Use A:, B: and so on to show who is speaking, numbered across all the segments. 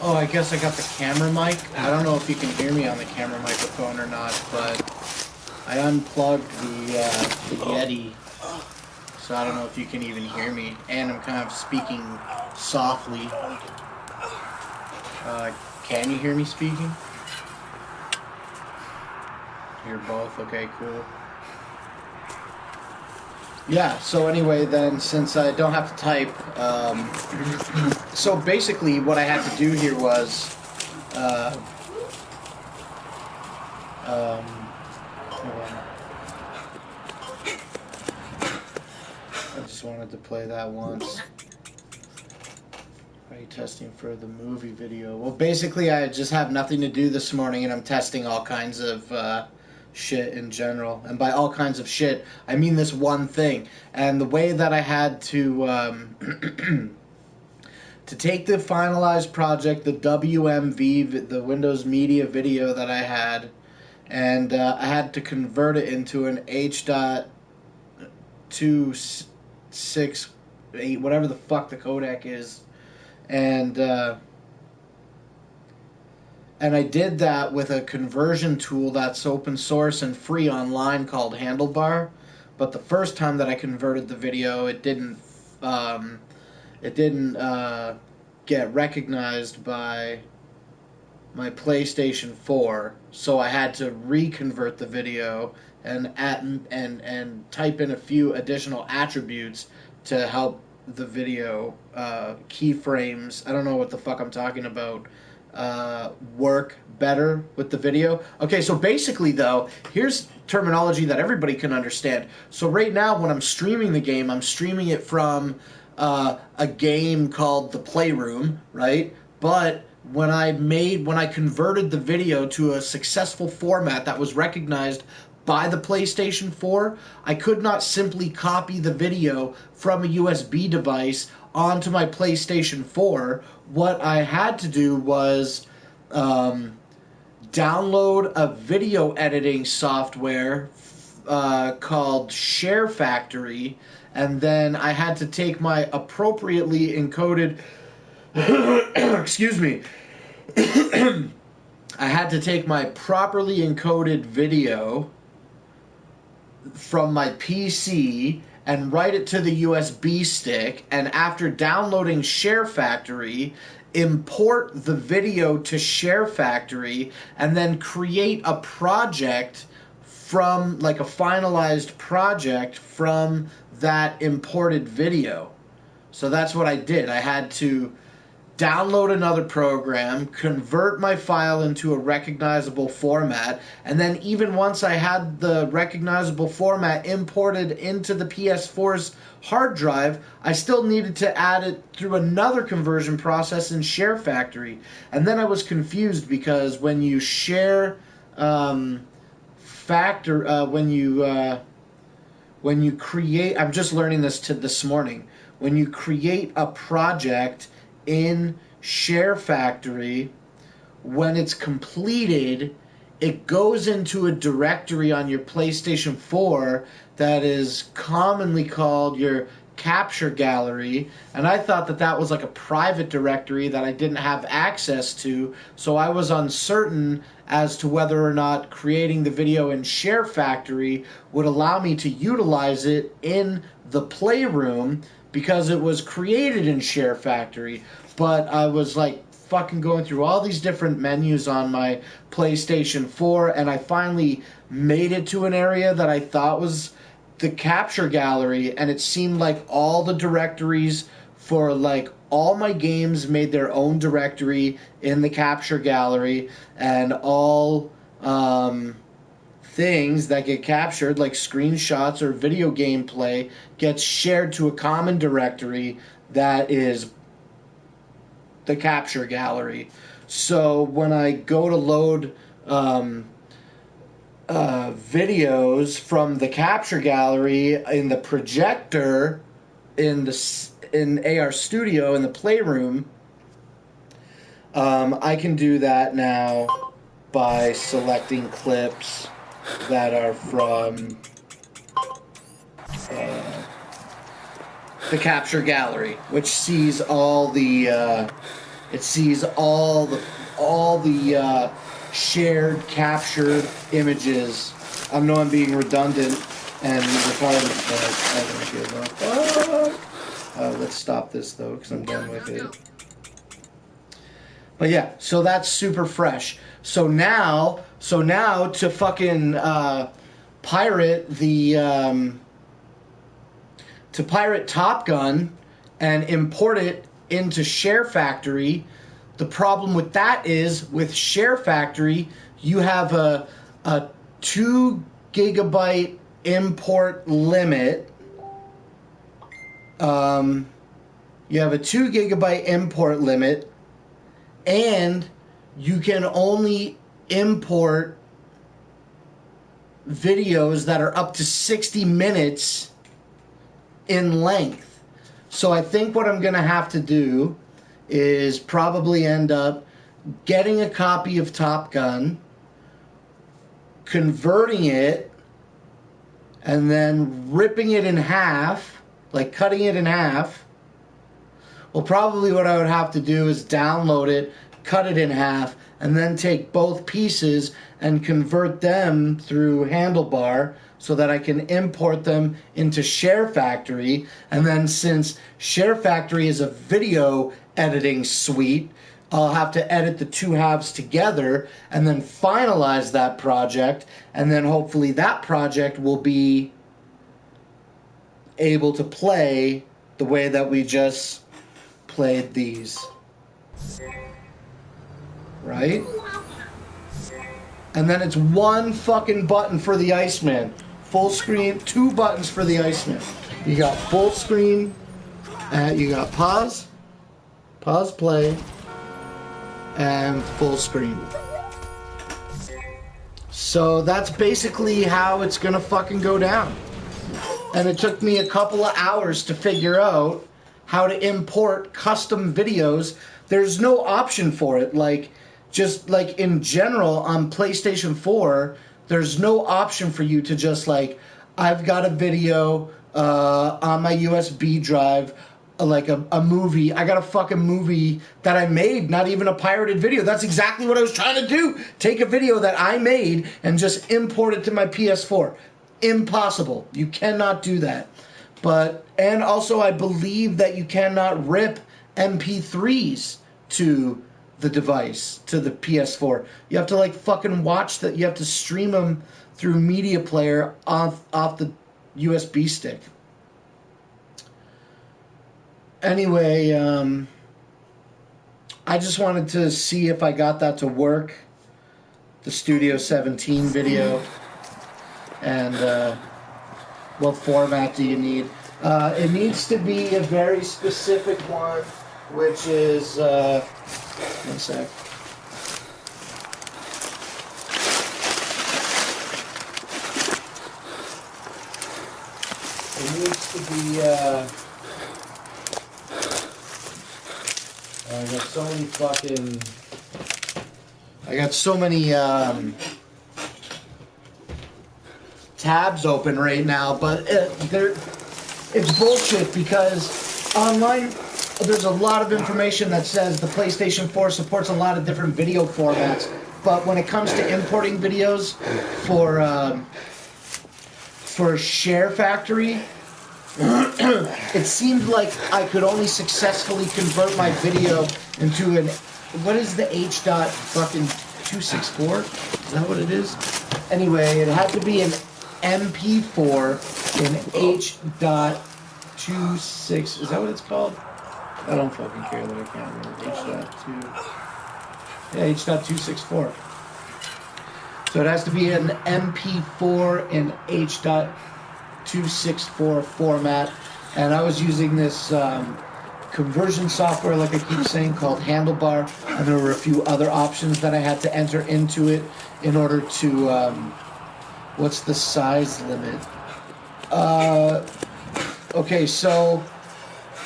A: Oh, I guess I got the camera mic. I don't know if you can hear me on the camera microphone or not, but I unplugged the Yeti, so I don't know if you can even hear me. And I'm kind of speaking softly. Can you hear me speaking? You're both? Okay, cool. Yeah, so anyway, then, since I don't have to type, so basically what I had to do here was, hold on. I just wanted to play that once. Are you testing for the movie video? Well, basically, I just have nothing to do this morning, and I'm testing all kinds of shit in general. And by all kinds of shit, I mean this one thing. And the way that I had to to take the finalized project, the WMV, the Windows Media video that I had, and I had to convert it into an H.268, whatever the fuck the codec is. And I did that with a conversion tool that's open source and free online called Handlebar. But the first time that I converted the video, it didn't get recognized by my PlayStation 4, so I had to reconvert the video and type in a few additional attributes to help the video keyframes. I don't know what the fuck I'm talking about. Work better with the video. Okay, so basically though, here's terminology that everybody can understand. So right now when I'm streaming the game, I'm streaming it from a game called The Playroom, right? But when I converted the video to a successful format that was recognized by the PlayStation 4, I could not simply copy the video from a USB device onto my PlayStation 4. What I had to do was download a video editing software called Share Factory, and then I had to take my appropriately encoded excuse me. I had to take my properly encoded video from my PC and write it to the USB stick, and after downloading Share Factory, import the video to Share Factory, and then create a project from, like a finalized project from that imported video. So that's what I did. I had to download another program, convert my file into a recognizable format, and then even once I had the recognizable format imported into the PS4's hard drive, I still needed to add it through another conversion process in Share Factory. And then I was confused because when you share when you create, I'm just learning this morning, when you create a project in Share Factory, when it's completed, it goes into a directory on your PlayStation 4 that is commonly called your capture gallery, and I thought that that was like a private directory that I didn't have access to, so I was uncertain as to whether or not creating the video in Share Factory would allow me to utilize it in the Playroom because it was created in Share Factory. But I was like fucking going through all these different menus on my PlayStation 4, and I finally made it to an area that I thought was the capture gallery, and it seemed like all the directories for like all my games made their own directory in the capture gallery, and all things that get captured, like screenshots or video gameplay, gets shared to a common directory that is the capture gallery. So when I go to load videos from the capture gallery in the projector in AR Studio in the Playroom, I can do that now by selecting clips that are from the capture gallery, which sees all the It sees all the shared, captured images. I know I'm being redundant and retarded, but I don't give a fuck. Let's stop this though, because I'm done with it. But yeah, so that's super fresh. So now to fucking pirate Top Gun and import it into Share Factory. The problem with that is with Share Factory, you have a 2 gigabyte import limit. You have a 2 gigabyte import limit, and you can only import videos that are up to 60 minutes in length. So I think what I'm going to have to do is probably end up getting a copy of Top Gun, converting it, and then ripping it in half, like cutting it in half. Well, probably what I would have to do is download it, cut it in half, and then take both pieces and convert them through Handlebar so that I can import them into Share Factory. And then since Share Factory is a video editing suite, I'll have to edit the two halves together and then finalize that project. And then hopefully that project will be able to play the way that we just played these. Right? And then it's one fucking button for the Iceman. Full screen, 2 buttons for the Iceman. You got full screen, you got pause, play, and full screen. So that's basically how it's gonna fucking go down. And it took me a couple of hours to figure out how to import custom videos. There's no option for it. Like, just like in general on PlayStation 4, there's no option for you to just like, I've got a video on my USB drive, like a movie. I got a fucking movie that I made, not even a pirated video. That's exactly what I was trying to do. Take a video that I made and just import it to my PS4. Impossible. You cannot do that. And also I believe that you cannot rip MP3s to the device, to the PS4. You have to like fucking watch that. You have to stream them through Media Player off the USB stick. Anyway, I just wanted to see if I got that to work. The Studio 17 video. And what format do you need? It needs to be a very specific one, which is, one sec. It needs to be, I got so many tabs open right now, but it's bullshit because online there's a lot of information that says the PlayStation 4 supports a lot of different video formats, but when it comes to importing videos for Share Factory, it seemed like I could only successfully convert my video into an, what is the H.264? Is that what it is? Anyway, it had to be an MP4 in H.26. Is that what it's called? I don't fucking care that I can't remember. H.264. So it has to be an MP4 in H.264 format. And I was using this conversion software, like I keep saying, called Handlebar. And there were a few other options that I had to enter into it in order to, what's the size limit? Okay, so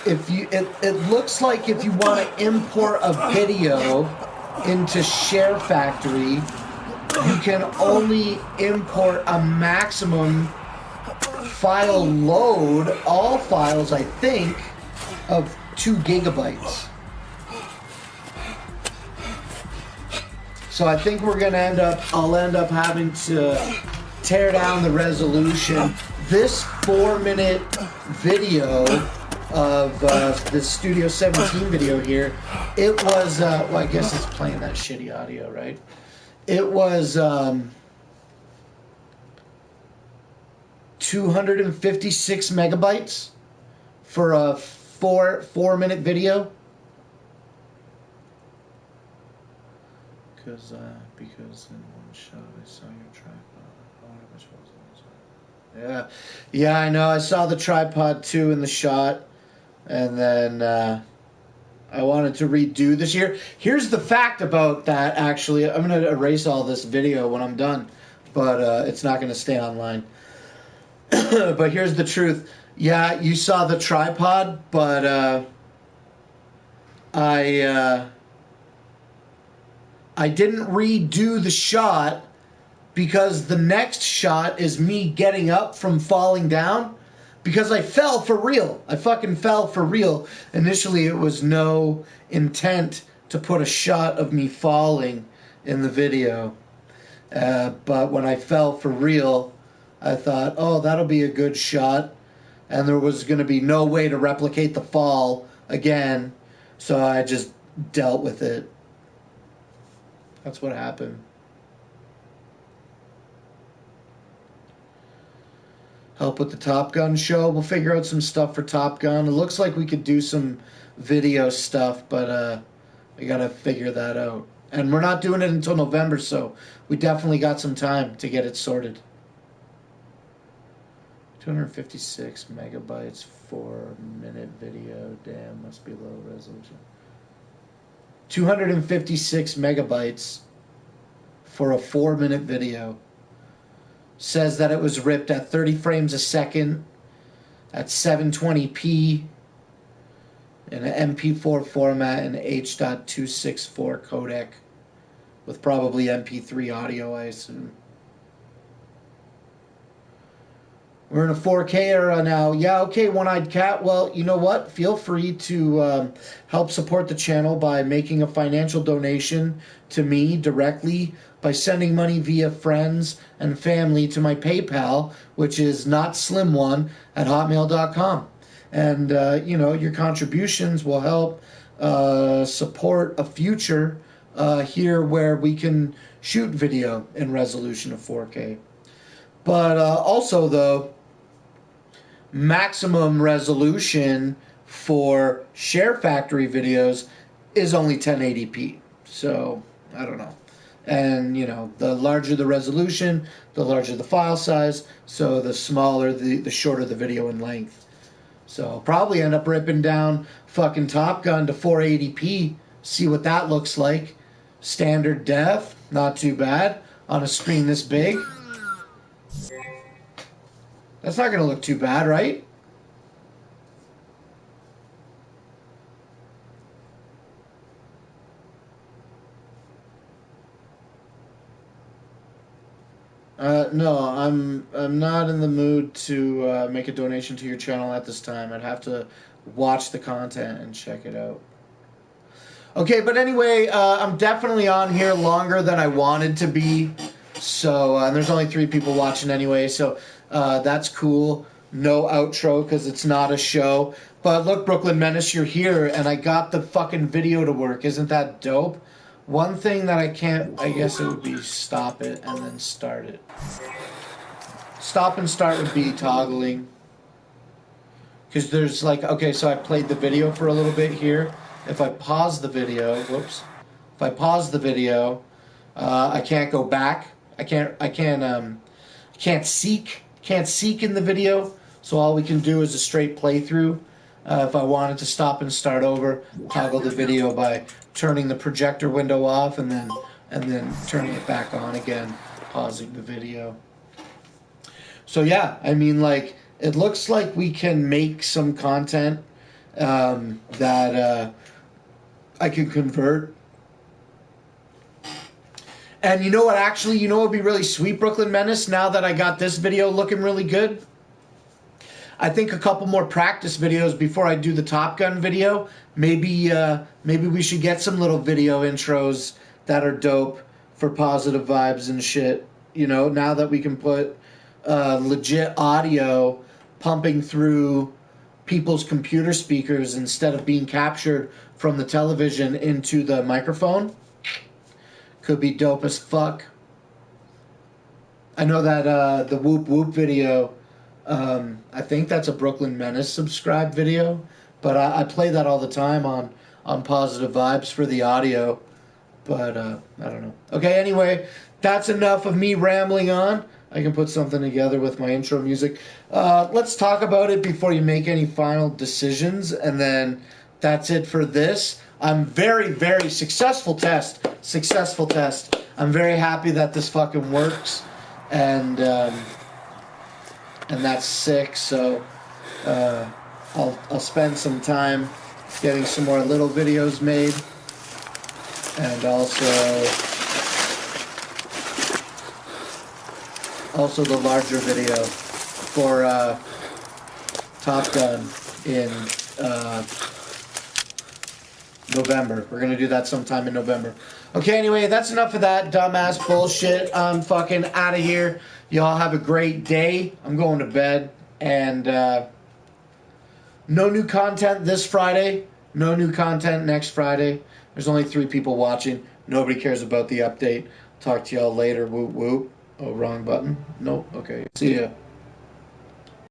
A: if you, it looks like if you want to import a video into Share Factory, you can only import a maximum file load, all files I think, of 2 gigabytes. So I think we're gonna I'll end up having to tear down the resolution. This 4-minute video of the Studio 17 video here, it was, well, I guess it's playing that shitty audio, right? It was 256 megabytes for a 4-minute video. Because in one shot I saw your tripod. Yeah, I know. I saw the tripod too in the shot, and then I wanted to redo this year. Here's the fact about that. Actually, I'm gonna erase all this video when I'm done, but it's not gonna stay online. But here's the truth. Yeah, you saw the tripod, but I didn't redo the shot because the next shot is me getting up from falling down because I fell for real. I fucking fell for real. Initially, it was no intent to put a shot of me falling in the video. But when I fell for real, I thought, oh, that'll be a good shot. And there was going to be no way to replicate the fall again. So I just dealt with it. That's what happened. Help with the Top Gun show. We'll figure out some stuff for Top Gun. It looks like we could do some video stuff, but we got to figure that out. And we're not doing it until November, so we definitely got some time to get it sorted. 256 megabytes, 4-minute video. Damn, must be low resolution. 256 megabytes for a 4-minute video. Says that it was ripped at 30 frames a second at 720p in an MP4 format and H.264 codec with probably MP3 audio, I assume. We're in a 4K era now. Yeah, okay, One-Eyed Cat. Well, you know what? Feel free to help support the channel by making a financial donation to me directly by sending money via friends and family to my PayPal, which is notslim1@hotmail.com. And, you know, your contributions will help support a future here where we can shoot video in resolution of 4K. But also, though, maximum resolution for Share Factory videos is only 1080p. So, I don't know. And, you know, the larger the resolution, the larger the file size, so the smaller, the shorter the video in length. So, I'll probably end up ripping down fucking Top Gun to 480p, see what that looks like. Standard def, not too bad, on a screen this big. That's not going to look too bad, right? No, I'm not in the mood to make a donation to your channel at this time. I'd have to watch the content and check it out. Okay, but anyway, I'm definitely on here longer than I wanted to be. So, and there's only 3 people watching anyway, so that's cool. No outro because it's not a show. But look, Brooklyn Menace, you're here, and I got the fucking video to work. Isn't that dope? One thing that I can't, I guess it would be stop it and then start it. Stop and start would be toggling. Because there's like, okay, so I played the video for a little bit here. If I pause the video, whoops. If I pause the video, I can't go back. I can't seek in the video. So all we can do is a straight playthrough. If I wanted to stop and start over, toggle the video by turning the projector window off and then turning it back on again, pausing the video. So yeah, I mean, like, it looks like we can make some content that I can convert. And you know what, actually, you know what would be really sweet, Brooklyn Menace, now that I got this video looking really good? I think a couple more practice videos before I do the Top Gun video. Maybe we should get some little video intros that are dope for positive vibes and shit. You know, now that we can put legit audio pumping through people's computer speakers instead of being captured from the television into the microphone, could be dope as fuck. I know that the Whoop Whoop video, I think that's a Brooklyn Menace subscribed video, but I play that all the time on Positive Vibes for the audio, but I don't know. Okay, anyway, that's enough of me rambling on. I can put something together with my intro music. Let's talk about it before you make any final decisions, and then that's it for this. I'm very, very successful test. I'm very happy that this fucking works, and that's sick. So I'll spend some time getting some more little videos made, and also the larger video for Top Gun in November. We're gonna do that sometime in November. Okay, anyway, that's enough of that dumbass bullshit. I'm fucking out of here. Y'all have a great day. I'm going to bed. And no new content this Friday. No new content next Friday. There's only 3 people watching. Nobody cares about the update. Talk to y'all later. Whoop whoop. Oh, wrong button. Nope. Okay. See ya.